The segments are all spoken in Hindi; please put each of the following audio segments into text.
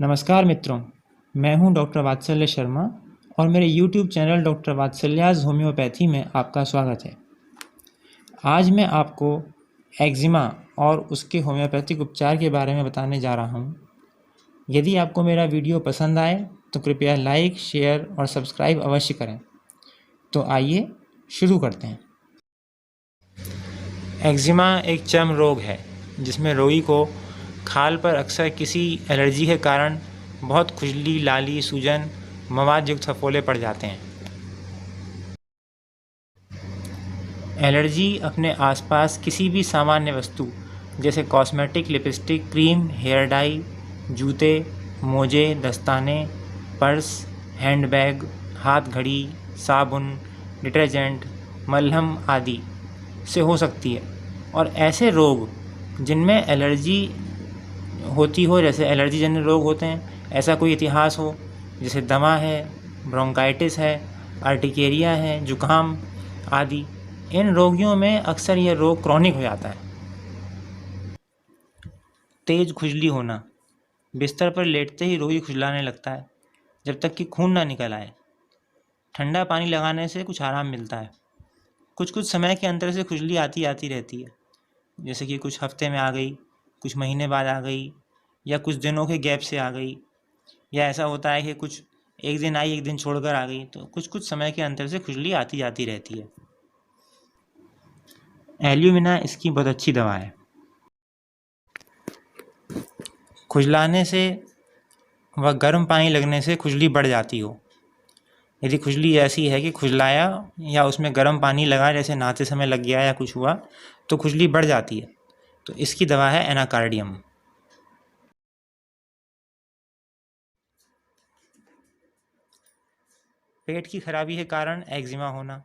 नमस्कार मित्रों, मैं हूं डॉक्टर वात्सल्य शर्मा और मेरे YouTube चैनल डॉक्टर वात्सल्याज़ होम्योपैथी में आपका स्वागत है। आज मैं आपको एक्जिमा और उसके होम्योपैथिक उपचार के बारे में बताने जा रहा हूं। यदि आपको मेरा वीडियो पसंद आए तो कृपया लाइक, शेयर और सब्सक्राइब अवश्य करें। तो आइए शुरू करते हैं। एक्जिमा एक चर्म रोग है जिसमें रोगी को खाल पर अक्सर किसी एलर्जी के कारण बहुत खुजली, लाली, सूजन, मवाद युक्त फफोले पड़ जाते हैं। एलर्जी अपने आसपास किसी भी सामान्य वस्तु जैसे cosmetic, lipstick, cream, hair dye, जूते, मोजे, दस्ताने, पर्स, हैंडबैग, हाथ घड़ी, साबुन, डिटर्जेंट, मलहम आदि से हो सकती है। और ऐसे रोग जिनमें एलर्जी होती हो, जैसे एलर्जी जन्य रोग होते हैं, ऐसा कोई इतिहास हो, जैसे दमा है, ब्रोंकाइटिस है, अर्टिकेरिया है, जुकाम आदि, इन रोगियों में अक्सर यह रोग क्रॉनिक हो जाता है। तेज खुजली होना, बिस्तर पर लेटते ही रोगी खुजलाने लगता है जब तक कि खून ना निकल आए। ठंडा पानी लगाने से कुछ आराम मिलता है। कुछ कुछ समय के अंतर से खुजली आती रहती है, जैसे कि कुछ हफ्ते में आ गई, कुछ महीने बाद आ गई, या कुछ दिनों के गैप से आ गई, या ऐसा होता है कि कुछ एक दिन आई, एक दिन छोड़कर आ गई। तो कुछ कुछ समय के अंतर से खुजली आती जाती रहती है। एल्यूमिना इसकी बहुत अच्छी दवा है। खुजलाने से व गर्म पानी लगने से खुजली बढ़ जाती हो, यदि खुजली ऐसी है कि खुजलाया या उसमें गर्म पानी लगा, जैसे नहाते समय लग गया या कुछ हुआ, तो खुजली बढ़ जाती है, तो इसकी दवा है एनाकार्डियम। पेट की खराबी के कारण एक्जिमा होना,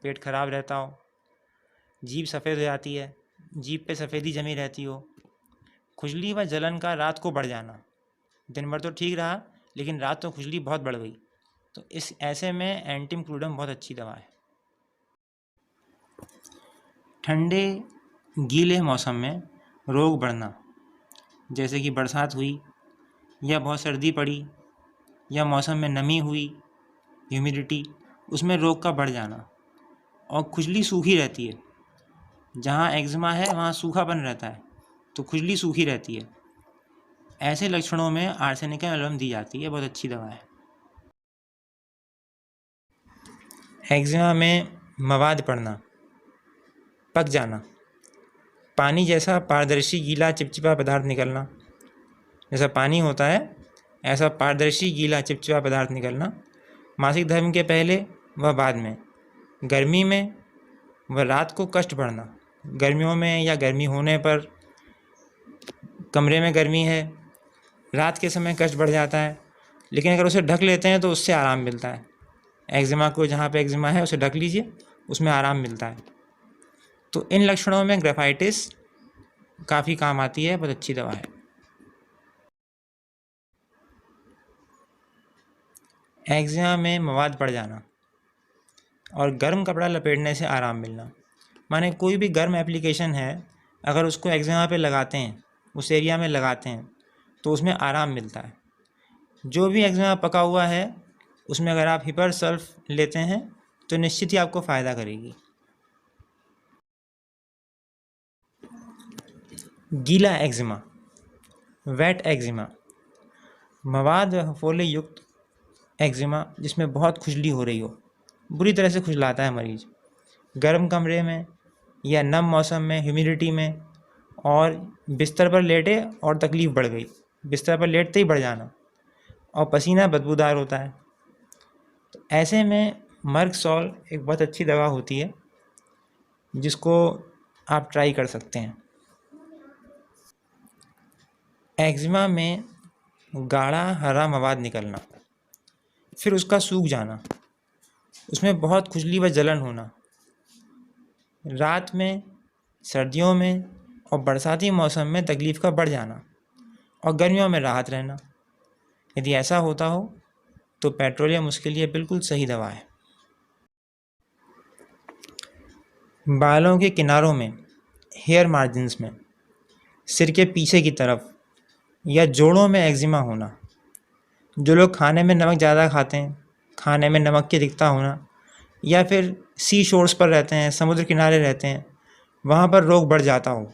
पेट खराब रहता हो, जीभ सफ़ेद हो जाती है, जीभ पे सफ़ेदी जमी रहती हो, खुजली व जलन का रात को बढ़ जाना, दिन भर तो ठीक रहा लेकिन रात तो खुजली बहुत बढ़ गई, तो इस ऐसे में एंटीम्क्लूडम बहुत अच्छी दवा है। ठंडे गीले मौसम में रोग बढ़ना, जैसे कि बरसात हुई या बहुत सर्दी पड़ी या मौसम में नमी हुई, ह्यूमिडिटी, उसमें रोग का बढ़ जाना, और खुजली सूखी रहती है। जहाँ एक्जिमा है वहाँ सूखापन रहता है, तो खुजली सूखी रहती है। ऐसे लक्षणों में आर्सेनिकम एल्बम दी जाती है, बहुत अच्छी दवा है। एक्जिमा में मवाद पड़ना, पक जाना, पानी जैसा पारदर्शी गीला चिपचिपा पदार्थ निकलना, जैसा पानी होता है ऐसा पारदर्शी गीला चिपचिपा पदार्थ निकलना, मासिक धर्म के पहले व बाद में, गर्मी में व रात को कष्ट बढ़ना, गर्मियों में या गर्मी होने पर कमरे में गर्मी है, रात के समय कष्ट बढ़ जाता है, लेकिन अगर उसे ढक लेते हैं तो उससे आराम मिलता है। एक्जिमा को जहाँ पे एक्जिमा है उसे ढक लीजिए, उसमें आराम मिलता है। तो इन लक्षणों में ग्रेफाइटिस काफ़ी काम आती है, बहुत अच्छी दवा है। एक्जिमा में मवाद पड़ जाना और गर्म कपड़ा लपेटने से आराम मिलना, माने कोई भी गर्म एप्लीकेशन है, अगर उसको एक्जिमा पे लगाते हैं, उस एरिया में लगाते हैं, तो उसमें आराम मिलता है। जो भी एक्जिमा पका हुआ है उसमें अगर आप हिपर सल्फ लेते हैं तो निश्चित ही आपको फ़ायदा करेगी। गीला एक्जिमा, वेट एक्जिमा, मवाद व फफोले युक्त एक्जिमा जिसमें बहुत खुजली हो रही हो, बुरी तरह से खुजलाता है मरीज, गर्म कमरे में या नम मौसम में, ह्यूमिडिटी में, और बिस्तर पर लेटे और तकलीफ़ बढ़ गई, बिस्तर पर लेटते ही बढ़ जाना, और पसीना बदबूदार होता है। तो ऐसे में मर्कसॉल एक बहुत अच्छी दवा होती है जिसको आप ट्राई कर सकते हैं। एक्जिमा में गाढ़ा हरा मवाद निकलना, फिर उसका सूख जाना, उसमें बहुत खुजली व जलन होना, रात में, सर्दियों में और बरसाती मौसम में तकलीफ़ का बढ़ जाना, और गर्मियों में राहत रहना। यदि ऐसा होता हो तो पेट्रोलियम उसके लिए बिल्कुल सही दवा है। बालों के किनारों में, हेयर मार्जिन्स में, सिर के पीछे की तरफ या जोड़ों में एक्जिमा होना। जो लोग खाने में नमक ज़्यादा खाते हैं, खाने में नमक की अधिकता होना, या फिर सी शोर्स पर रहते हैं, समुद्र किनारे रहते हैं, वहाँ पर रोग बढ़ जाता हो,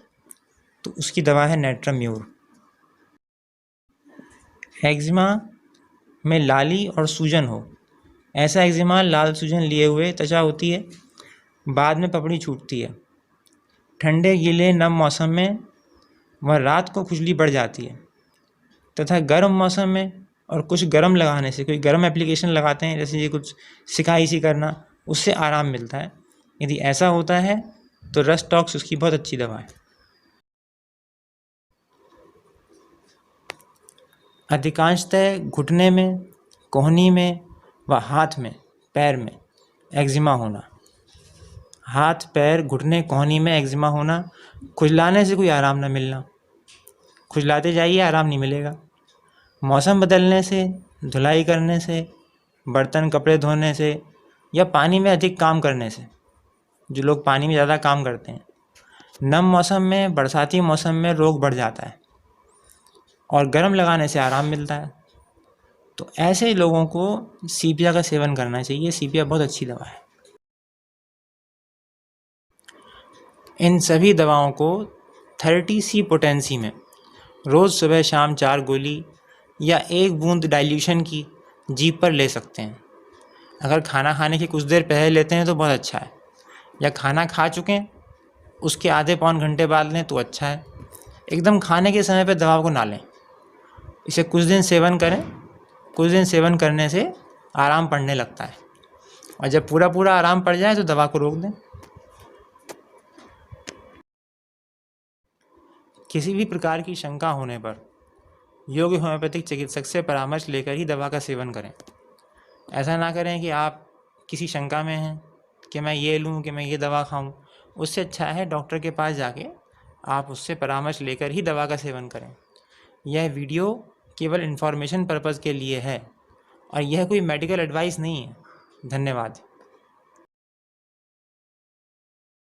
तो उसकी दवा है नेट्रम म्यूर। एक्जिमा में लाली और सूजन हो, ऐसा एक्जिमा लाल सूजन लिए हुए त्वचा होती है, बाद में पपड़ी छूटती है। ठंडे गीले नम मौसम में वह रात को खुजली बढ़ जाती है, तथा गर्म मौसम में और कुछ गर्म लगाने से, कोई गर्म एप्लीकेशन लगाते हैं जैसे ये कुछ सिकाई सी करना, उससे आराम मिलता है। यदि ऐसा होता है तो रस्टॉक्स उसकी बहुत अच्छी दवा है। अधिकांशतः घुटने में, कोहनी में व हाथ में, पैर में एक्जिमा होना। हाथ, पैर, घुटने, कोहनी में एक्जिमा होना, खुजलाने से कोई आराम न मिलना। खुजलाते जाइए, आराम नहीं मिलेगा। मौसम बदलने से, धुलाई करने से, बर्तन कपड़े धोने से, या पानी में अधिक काम करने से, जो लोग पानी में ज़्यादा काम करते हैं, नम मौसम में, बरसाती मौसम में रोग बढ़ जाता है, और गर्म लगाने से आराम मिलता है। तो ऐसे लोगों को सीपिया का सेवन करना चाहिए। सीपिया बहुत अच्छी दवा है। इन सभी दवाओं को 30C पोटेंसी में रोज़ सुबह शाम 4 गोली या 1 बूंद डाइल्यूशन की जीभ पर ले सकते हैं। अगर खाना खाने की कुछ देर पहले लेते हैं तो बहुत अच्छा है, या खाना खा चुके हैं उसके आधे पौन घंटे बाद लें तो अच्छा है। एकदम खाने के समय पर दवा को ना लें। इसे कुछ दिन सेवन करें, कुछ दिन सेवन करने से आराम पड़ने लगता है, और जब पूरा पूरा आराम पड़ जाए तो दवा को रोक दें। किसी भी प्रकार की शंका होने पर योग्य होम्योपैथिक चिकित्सक से परामर्श लेकर ही दवा का सेवन करें। ऐसा ना करें कि आप किसी शंका में हैं कि मैं ये लूँ कि मैं ये दवा खाऊं। उससे अच्छा है डॉक्टर के पास जाके आप उससे परामर्श लेकर ही दवा का सेवन करें। यह वीडियो केवल इन्फॉर्मेशन पर्पज़ के लिए है और यह कोई मेडिकल एडवाइस नहीं है। धन्यवाद।